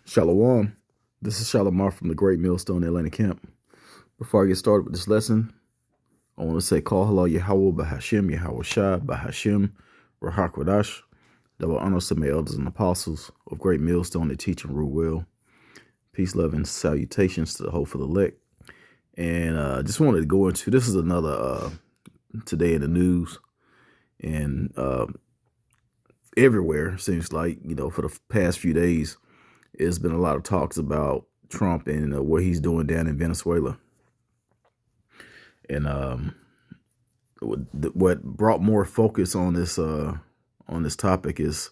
Shalom. This is Shalimar from the Great Millstone Atlanta Camp. Before I get started with this lesson, I want to say Call Halal Yahweh Bahashim Yahweh Shai Bahashim Rahakwadash. Double honors to my elders and apostles of Great Millstone that teach and rule well. Peace, love, and salutations to the hope for the elect. And just wanted to go into, this is another today in the news. And everywhere, seems like, for the past few days, there's been a lot of talks about Trump and what he's doing down in Venezuela. And what brought more focus on this topic is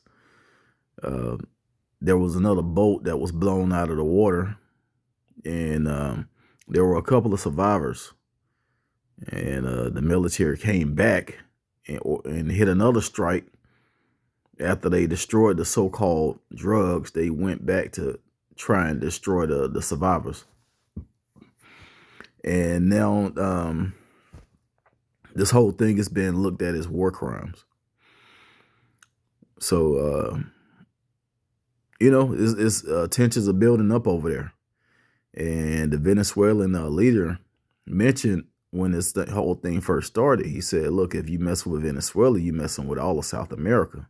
there was another boat that was blown out of the water, and there were a couple of survivors. And the military came back and hit another strike. After they destroyed the so-called drugs, they went back to try and destroy the survivors. And now this whole thing has been looked at as war crimes. So, tensions are building up over there. And the Venezuelan leader mentioned when this whole thing first started, he said, look, if you mess with Venezuela, you're messing with all of South America.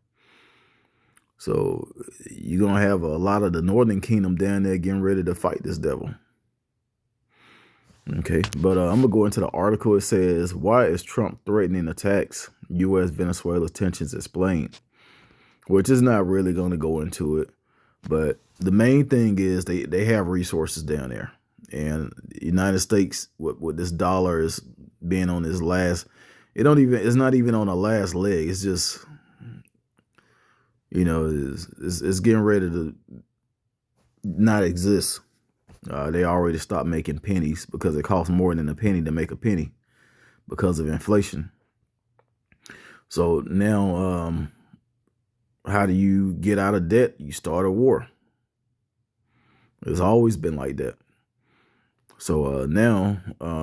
So you're going to have a lot of the Northern Kingdom down there getting ready to fight this devil. Okay, but I'm going to go into the article. It says, why is Trump threatening attacks? U.S.-Venezuela tensions explained. Which is not really going to go into it. But the main thing is they have resources down there. And the United States, with this dollar is being on this last, it's not even on the last leg. It's just, it's getting ready to not exist. They already stopped making pennies because it costs more than a penny to make a penny because of inflation. So now, how do you get out of debt? You start a war. It's always been like that. So now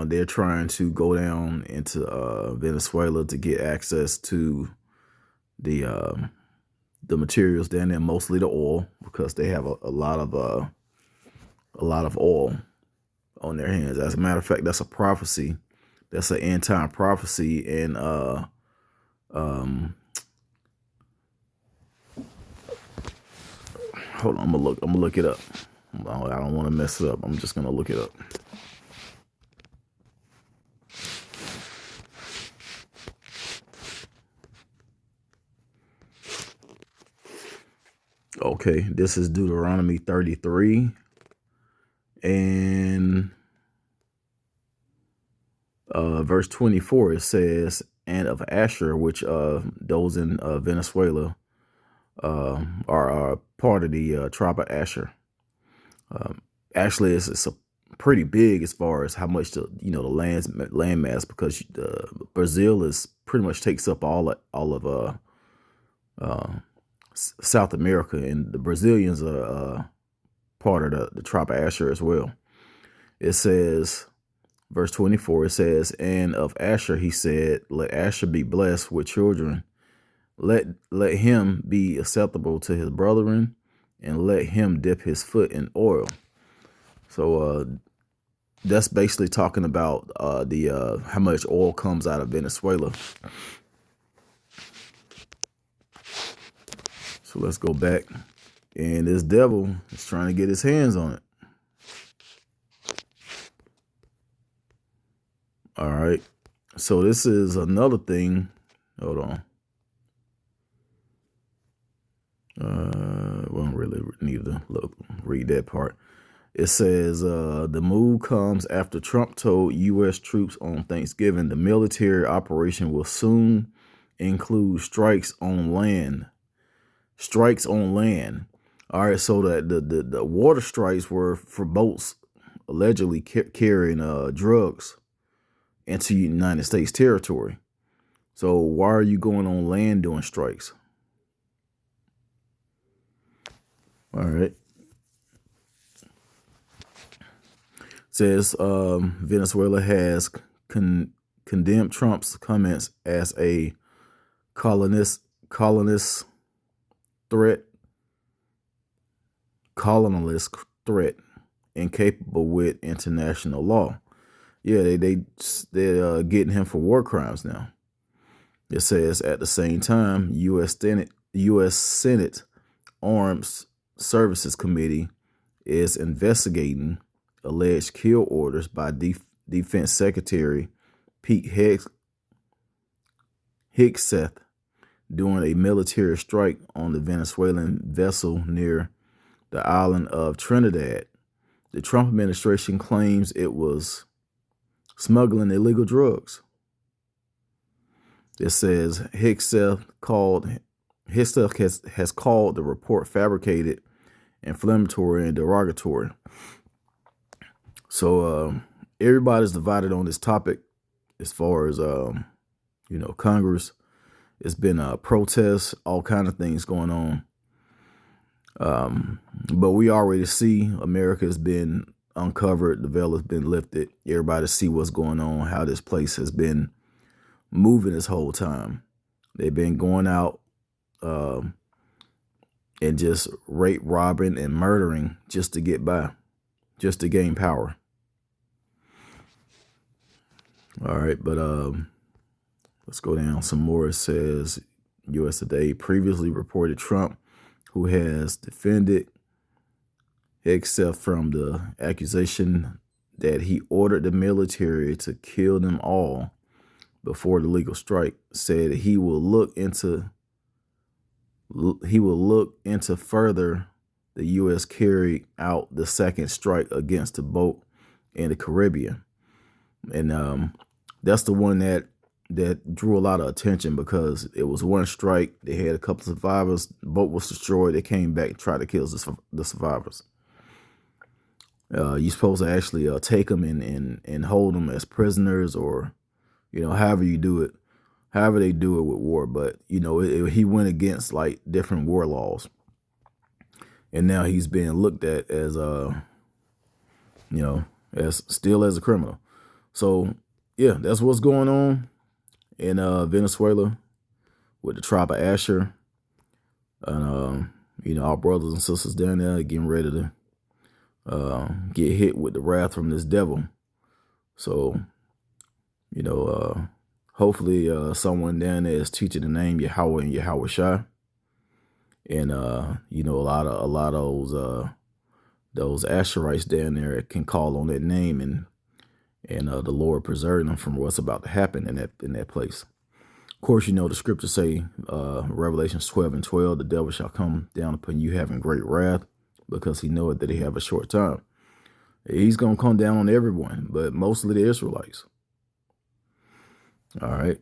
they're trying to go down into Venezuela to get access to the materials down there, mostly the oil, because they have a lot of oil on their hands. As a matter of fact, that's a prophecy. That's an end time prophecy. And hold on, I'm gonna look it up. I don't want to mess it up. I'm just gonna look it up. Okay, this is Deuteronomy 33 and verse 24. It says, and of Asher, which those in Venezuela are part of the tribe of Asher. Actually, it's a pretty big as far as how much the land mass, because Brazil is pretty much takes up all of South America, and the Brazilians are part of the tribe of Asher as well. It says, verse 24, it says, and of Asher he said, let Asher be blessed with children. Let him be acceptable to his brethren, and let him dip his foot in oil. So that's basically talking about how much oil comes out of Venezuela. So let's go back. And this devil is trying to get his hands on it. All right. So this is another thing. Hold on. We don't really need to read that part. It says the move comes after Trump told U.S. troops on Thanksgiving the military operation will soon include strikes on land. Strikes on land. All right, so that the water strikes were for boats allegedly carrying drugs into United States territory. So why are you going on land doing strikes? All right. Says Venezuela has condemned Trump's comments as a colonist threat colonialist threat incapable with international law. Yeah, they're getting him for war crimes now. It says at the same time, U.S. Senate Arms Services Committee is investigating alleged kill orders by Defense Secretary Pete Hegseth during a military strike on the Venezuelan vessel near the island of Trinidad. The Trump administration claims it was smuggling illegal drugs. It says Hegseth has called the report fabricated, inflammatory, and derogatory. So everybody's divided on this topic as far as Congress. It's been protests, all kind of things going on. But we already see America has been uncovered, the veil has been lifted. Everybody see what's going on, how this place has been moving this whole time. They've been going out and just rape, robbing, and murdering just to get by, just to gain power. All right, but let's go down some more. It says U.S. Today previously reported Trump, who has defended Hegseth from the accusation that he ordered the military to kill them all before the legal strike, said he will look into further the U.S. carried out the second strike against the boat in the Caribbean. And that's the one that drew a lot of attention because it was one strike. They had a couple of survivors. The boat was destroyed. They came back and tried to kill the survivors. You're supposed to actually take them and hold them as prisoners, or however you do it, however they do it with war. But he went against like different war laws, and now he's being looked at as as still as a criminal. So yeah, that's what's going on in Venezuela with the tribe of Asher, and our brothers and sisters down there getting ready to get hit with the wrath from this devil. So hopefully someone down there is teaching the name Yahweh and Yahweh Shai, and a lot of those Asherites down there can call on that name, and the Lord preserve them from what's about to happen in that place. Of course, the scriptures say, Revelations 12:12, the devil shall come down upon you having great wrath, because he knoweth that he have a short time. He's going to come down on everyone, but mostly the Israelites. All right.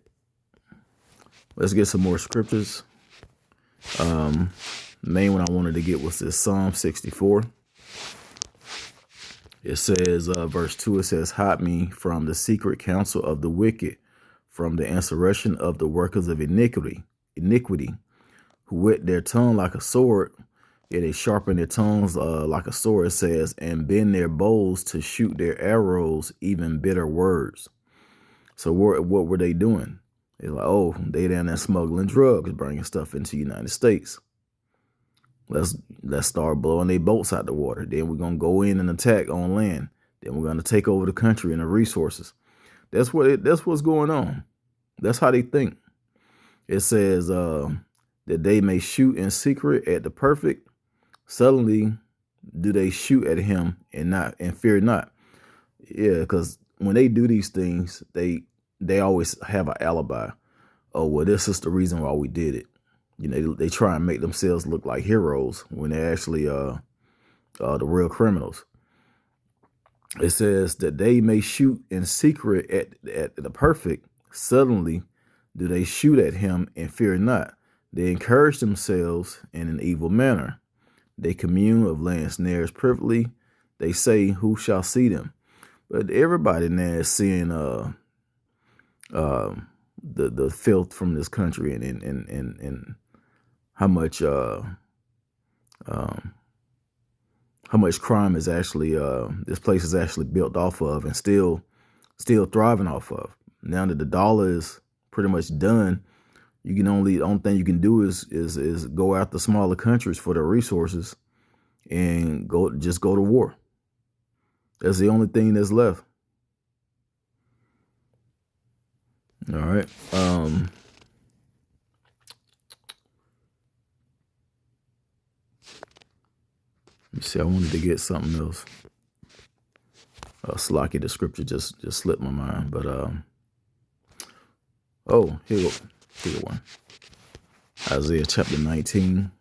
Let's get some more scriptures. The main one I wanted to get was this Psalm 64. It says, verse 2, it says, hide me from the secret counsel of the wicked, from the insurrection of the workers of iniquity, who whet their tongue like a sword. Yeah, they sharpen their tongues like a sword, it says, and bend their bows to shoot their arrows, even bitter words. So what were they doing? They're like, they down there smuggling drugs, bringing stuff into the United States. Let's start blowing their boats out the water. Then we're going to go in and attack on land. Then we're going to take over the country and the resources. That's what's going on. That's how they think. It says that they may shoot in secret at the perfect. Suddenly do they shoot at him and fear not. Yeah, because when they do these things, they always have an alibi. Oh, well, this is the reason why we did it. They try and make themselves look like heroes when they're actually the real criminals. It says that they may shoot in secret at the perfect. Suddenly do they shoot at him and fear not. They encourage themselves in an evil manner. They commune of laying snares privily. They say, who shall see them? But everybody now is seeing the filth from this country and how much crime is actually this place is actually built off of and still thriving off of. Now that the dollar is pretty much done, the only thing you can do is go after smaller countries for their resources and just go to war. That's the only thing that's left. All right. Let me see. I wanted to get something else. Slocky, the scripture just slipped my mind. But oh, here one. Isaiah chapter 19.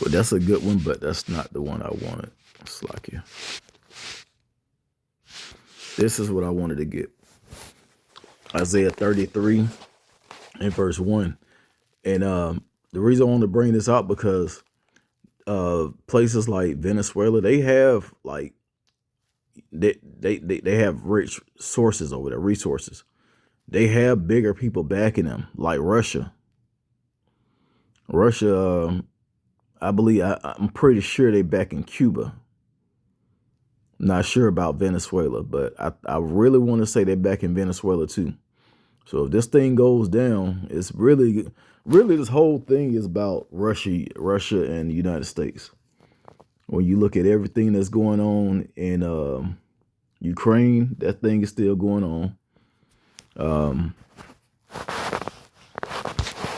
Well, that's a good one, but that's not the one I wanted. Slocky. This is what I wanted to get. Isaiah 33 and verse 1. And the reason I want to bring this out because places like Venezuela, they have like they have rich sources over there, resources. They have bigger people backing them, like Russia. I believe I'm pretty sure they back in Cuba. Not sure about Venezuela, but I really want to say they're back in Venezuela too. So if this thing goes down, it's really this whole thing is about Russia and the United States. When you look at everything that's going on in Ukraine, that thing is still going on.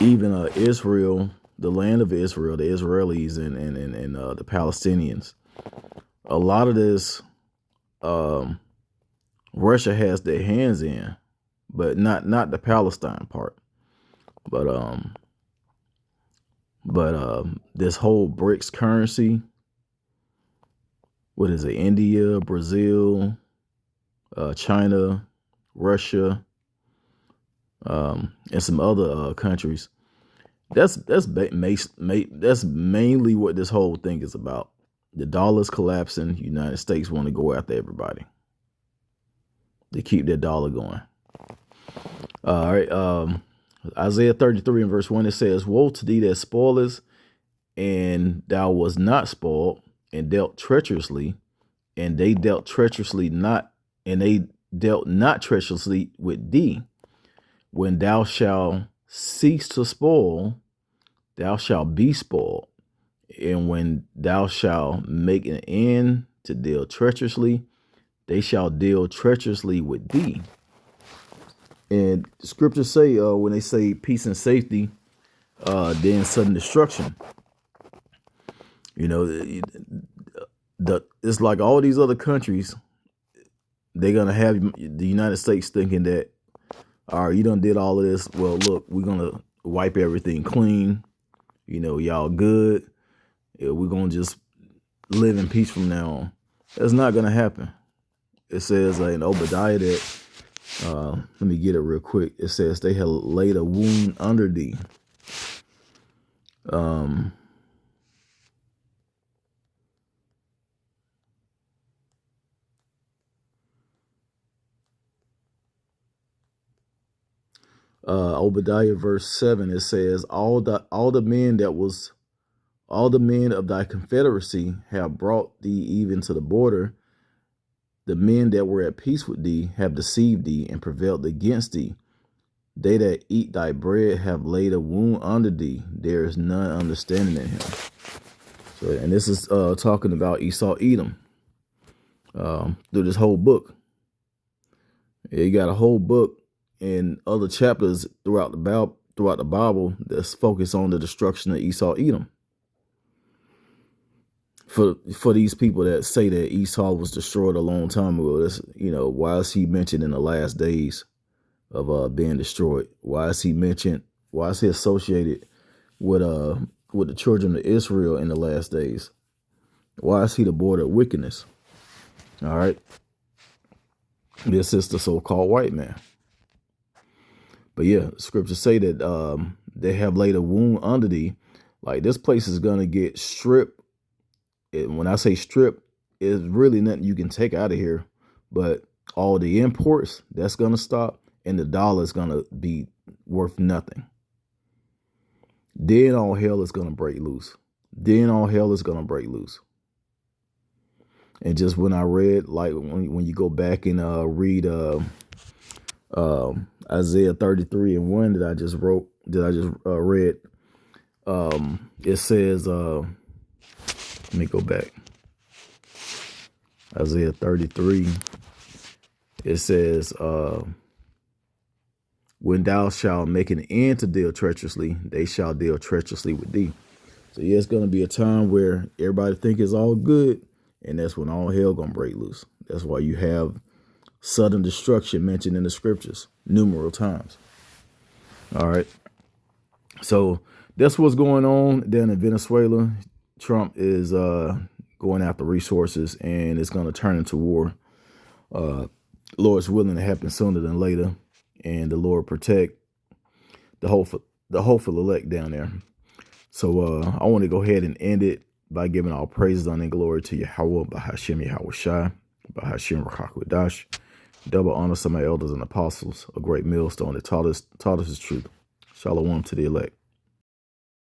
Even Israel, the land of Israel, the Israelis and the Palestinians. A lot of this Russia has their hands in, but not the Palestine part. But this whole BRICS currency, what is it? India, Brazil, China, Russia, and some other countries. That's mainly what this whole thing is about. The dollar's collapsing. The United States want to go after everybody. They keep their dollar going. All right. Isaiah 33 and verse 1, it says, "Woe to thee that spoilest, and thou was not spoiled, and dealt treacherously, and they dealt treacherously not, and they dealt not treacherously with thee. When thou shalt cease to spoil, thou shalt be spoiled. And when thou shalt make an end to deal treacherously, they shall deal treacherously with thee." And scriptures say when they say peace and safety, then sudden destruction. You know, it's like all these other countries, they're going to have the United States thinking that, all right, you done did all of this. Well, look, we're going to wipe everything clean. You know, y'all good. Yeah, we're going to just live in peace from now on. That's not going to happen. It says in Obadiah that, let me get it real quick. It says they have laid a wound under thee. Obadiah verse 7, it says, all the men of thy confederacy have brought thee even to the border. The men that were at peace with thee have deceived thee and prevailed against thee. They that eat thy bread have laid a wound under thee. There is none understanding in him. So, and this is talking about Esau, Edom, through this whole book. Yeah, you got a whole book and other chapters throughout the Bible that's focused on the destruction of Esau, Edom. For these people that say that Esau was destroyed a long time ago, that's, you know, why is he mentioned in the last days of being destroyed? Why is he mentioned? Why is he associated with the children of Israel in the last days? Why is he the border of wickedness? All right. This is the so-called white man. But yeah, scriptures say that they have laid a wound under thee. Like, this place is going to get stripped. And when I say strip, it's really nothing you can take out of here. But all the imports, that's going to stop. And the dollar is going to be worth nothing. Then all hell is going to break loose. And just when I read, like when you go back and read Isaiah 33:1 that I just read. It says, let me go back. Isaiah 33, it says, when thou shalt make an end to deal treacherously, they shall deal treacherously with thee. So yeah, it's going to be a time where everybody think it's all good, and that's when all hell going to break loose. That's why you have sudden destruction mentioned in the scriptures numerous times. All right. So that's what's going on down in Venezuela. Trump is going after resources, and it's going to turn into war. Lord's willing to happen sooner than later, and the Lord protect the hopeful elect down there. So I want to go ahead and end it by giving all praises, honor, and glory to Yahweh, Bahashem Yahweh Shai, Bahashem Rakakwadash. Double honor to my elders and apostles, a great millstone that taught us the truth. Shalom to the elect.